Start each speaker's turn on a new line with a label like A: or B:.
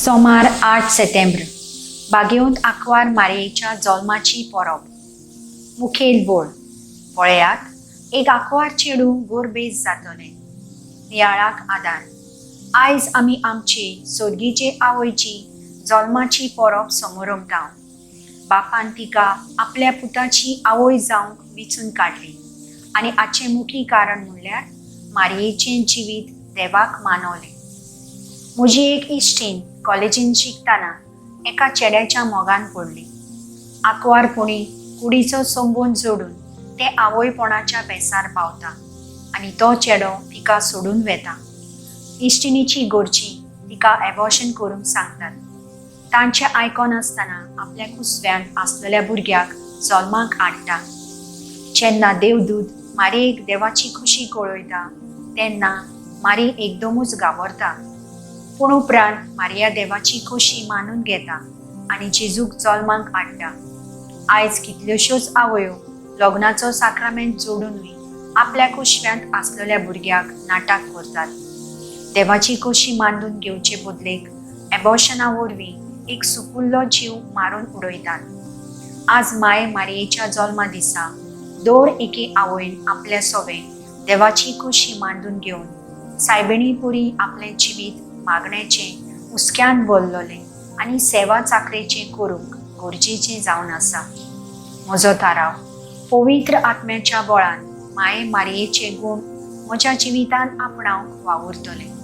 A: सोमार 8 सप्टेंबर बागेवंत आंकवार मारयेच्या जल्माची परब मुखेल बोळ पळयात एक आंकवार चेडू गोरबेज जातले नियाळाक आदार आयज आमी आमची सोडगीचे आवयची जल्माची परब समारंभता बापान तिका आपल्या पुताची आवय जावंक विचून काडली आनी हाचें मुख्य कारण म्हणल्यार मारयेचें जिवीत देवाक मानवलें। म्हजी एक इश्टीण कॉलेजीन शिकताना एका चेड्याच्या मोगान पडली। आंकवारपणी कुडीचो संबंद जोडून ते आवयपणाच्या बेसार पावता आनी तो चेडो तिका सोडून वेता। इश्टिणीची घरची तिका एबॉर्शन करूंक सांगतात। तांचें आयकनासतना आपल्या कुसव्यान आसलेल्या भुरग्याक जल्माक हाडटा। जेन्ना देवदूत मारयेक देवाची खुशी कळयता तेन्ना मारी एकदमूच गाबरता, पूण उपरांत मारिया देवाची खोशी मानून घेता आनी जेजूक जल्माक हाडटा। आयज कितल्योश्योच आवयो लग्नाचो साक्रामेंट जोडूनय आपल्या कुशव्यांत आसलेल्या भुरग्याक नाटाक करतात। देवाची खोशी मानून घेवचे बदलेक एबॉर्शना वरवीं एक सुकुल्लो जीव मारून उडयतात। आज माय मारयेच्या जल्मा दिसा दर एके आवयन आपल्या सोबे देवाची खोशी मांडून घेवन सायबिणी पुरी आपले जिवीत मागण्याचें हुस्क्यान बोल्लोलें आनी सेवा चाकरेचें करूंक गरजेचें जावन आसा। म्हजो थाराव पवित्र आत्म्याच्या बळान माये मारयेचे गूण म्हज्या जिवितान आपणावंक वावुरतलें।